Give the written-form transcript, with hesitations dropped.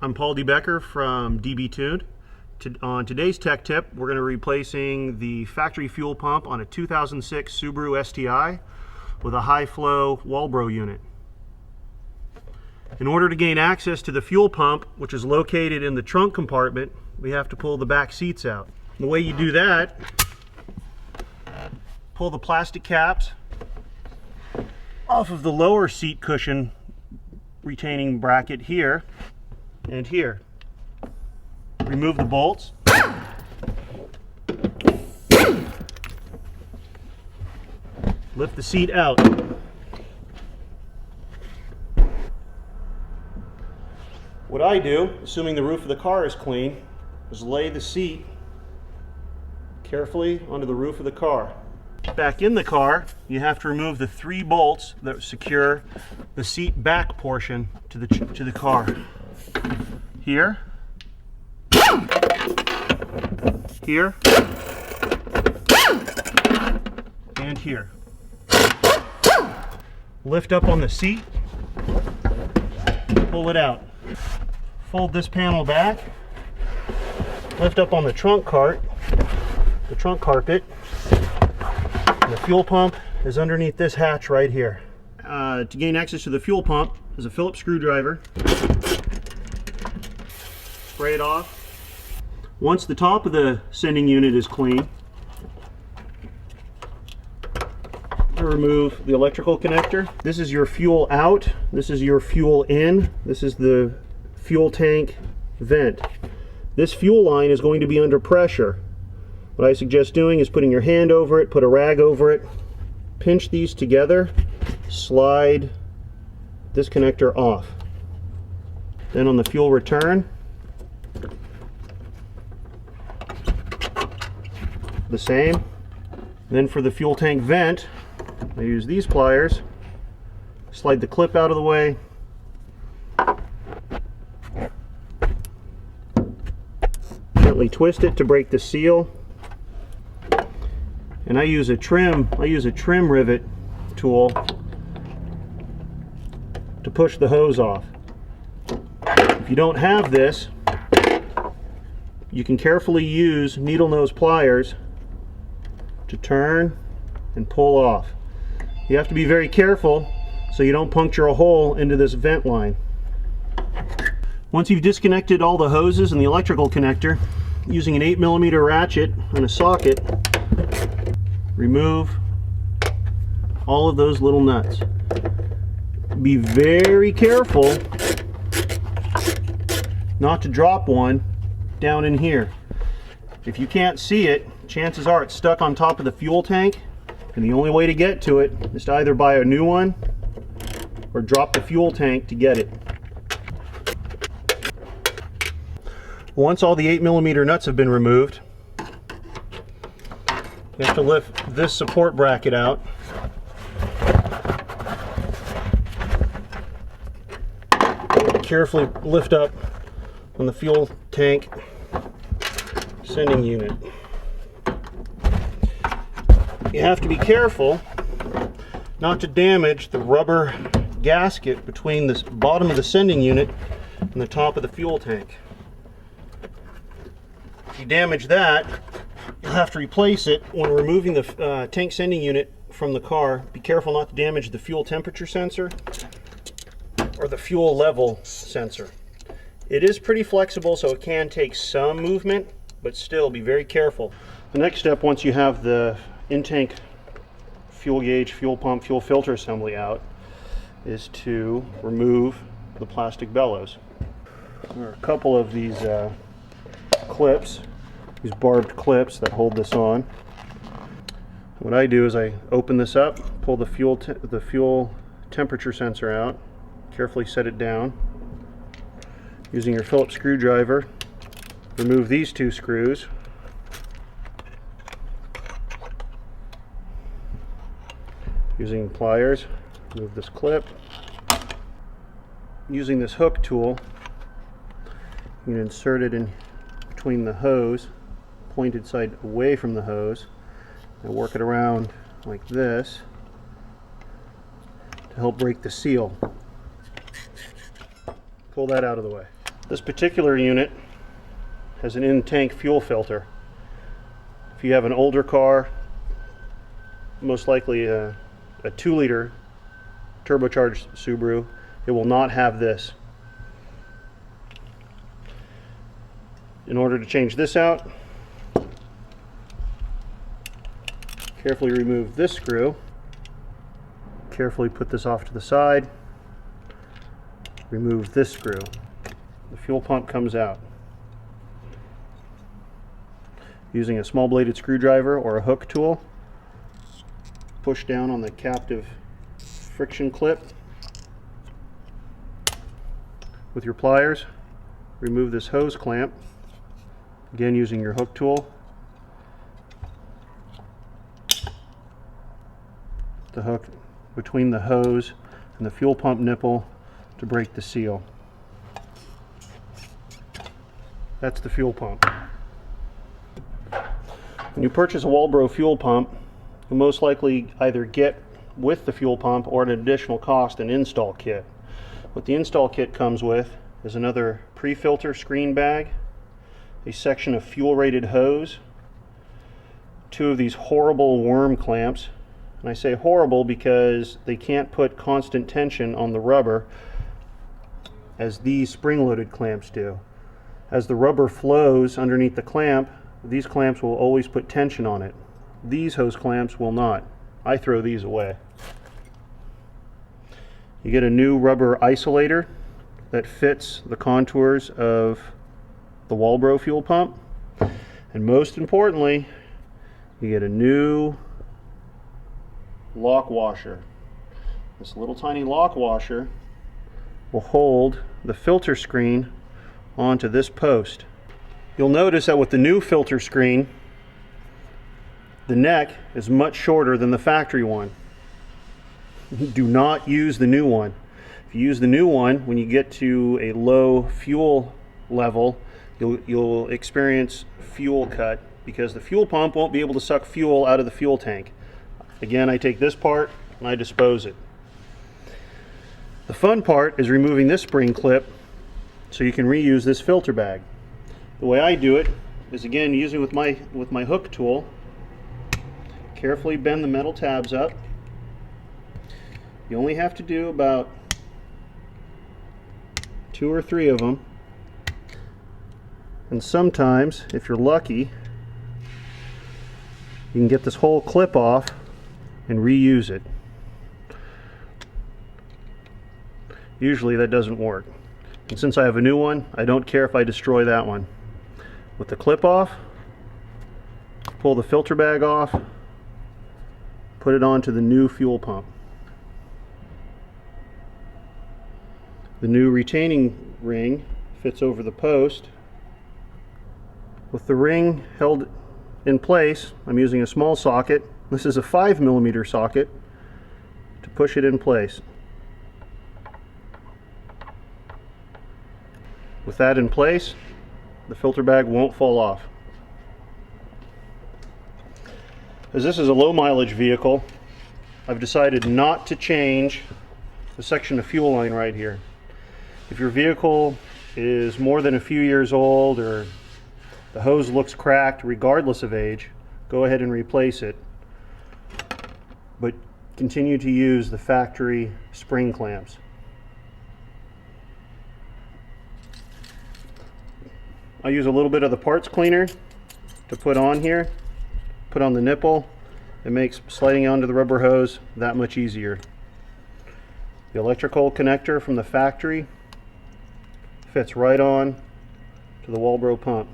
I'm Paul DeBecker from DB Tuned. On today's tech tip, we're going to be replacing the factory fuel pump on a 2006 Subaru STI with a high flow Walbro unit. In order to gain access to the fuel pump, which is located in the trunk compartment, we have to pull the back seats out. The way you do that, pull the plastic caps off of the lower seat cushion retaining bracket here and here. Remove the bolts. Lift the seat out. What I do, assuming the roof of the car is clean, is lay the seat carefully onto the roof of the car. Back in the car, you have to remove the 3 bolts that secure the seat back portion to the car. Here, here, and here. Lift up on the seat, pull it out. Fold this panel back, lift up on the trunk carpet. The fuel pump is underneath this hatch right here. To gain access to the fuel pump is a Phillips screwdriver. Spray it off. Once the top of the sending unit is clean, remove the electrical connector. This is your fuel out. This is your fuel in. This is the fuel tank vent. This fuel line is going to be under pressure. What I suggest doing is putting your hand over it, put a rag over it, pinch these together, slide this connector off. Then on the fuel return, the same. Then for the fuel tank vent, I use these pliers, slide the clip out of the way, gently twist it to break the seal. And I use a trim rivet tool to push the hose off. If you don't have this, you can carefully use needle nose pliers to turn and pull off. You have to be very careful so you don't puncture a hole into this vent line. Once you've disconnected all the hoses and the electrical connector, using an 8mm ratchet and a socket, remove all of those little nuts. Be very careful not to drop one down in here. If you can't see it, chances are it's stuck on top of the fuel tank, and the only way to get to it is to either buy a new one or drop the fuel tank to get it. Once all the 8mm nuts have been removed, you have to lift this support bracket out. Carefully lift up on the fuel tank sending unit. You have to be careful not to damage the rubber gasket between the bottom of the sending unit and the top of the fuel tank. If you damage that, you'll have to replace it when removing the tank sending unit from the car. Be careful not to damage the fuel temperature sensor or the fuel level sensor. It is pretty flexible, so it can take some movement, but still be very careful. The next step, once you have the in-tank fuel gauge, fuel pump, fuel filter assembly out, is to remove the plastic bellows. There are a couple of these clips, these barbed clips that hold this on. What I do is I open this up, pull the fuel temperature sensor out, carefully set it down. Using your Phillips screwdriver, remove these 2 screws. Using pliers, remove this clip. Using this hook tool, you can insert it in between the hose, pointed side away from the hose, and work it around like this to help break the seal. Pull that out of the way. This particular unit has an in-tank fuel filter. If you have an older car, most likely a 2-liter turbocharged Subaru, it will not have this. In order to change this out, carefully remove this screw, carefully put this off to the side, remove this screw. The fuel pump comes out. Using a small bladed screwdriver or a hook tool, push down on the captive friction clip. With your pliers, remove this hose clamp, again using your hook tool. The hook between the hose and the fuel pump nipple to break the seal. That's the fuel pump. When you purchase a Walbro fuel pump, you'll most likely either get with the fuel pump or at an additional cost an install kit. What the install kit comes with is another pre-filter screen bag, a section of fuel rated hose, 2 of these horrible worm clamps. And I say horrible because they can't put constant tension on the rubber as these spring-loaded clamps do. As the rubber flows underneath the clamp, these clamps will always put tension on it. These hose clamps will not. I throw these away. You get a new rubber isolator that fits the contours of the Walbro fuel pump. And most importantly, you get a new lock washer. This little tiny lock washer will hold the filter screen onto this post. You'll notice that with the new filter screen, the neck is much shorter than the factory one. Do not use the new one. If you use the new one, when you get to a low fuel level, you'll experience fuel cut because the fuel pump won't be able to suck fuel out of the fuel tank. Again, I take this part and I dispose it. The fun part is removing this spring clip so you can reuse this filter bag. The way I do it is, again, using with my hook tool, carefully bend the metal tabs up. You only have to do about 2 or 3 of them. And sometimes, if you're lucky, you can get this whole clip off and reuse it. Usually that doesn't work. And since I have a new one, I don't care if I destroy that one. With the clip off, pull the filter bag off, put it onto the new fuel pump. The new retaining ring fits over the post. With the ring held in place, I'm using a small socket. This is a 5mm socket to push it in place. With that in place, the filter bag won't fall off. As this is a low mileage vehicle, I've decided not to change the section of fuel line right here. If your vehicle is more than a few years old or the hose looks cracked regardless of age, go ahead and replace it. But continue to use the factory spring clamps. I use a little bit of the parts cleaner to put on here, put on the nipple. It makes sliding onto the rubber hose that much easier. The electrical connector from the factory fits right on to the Walbro pump.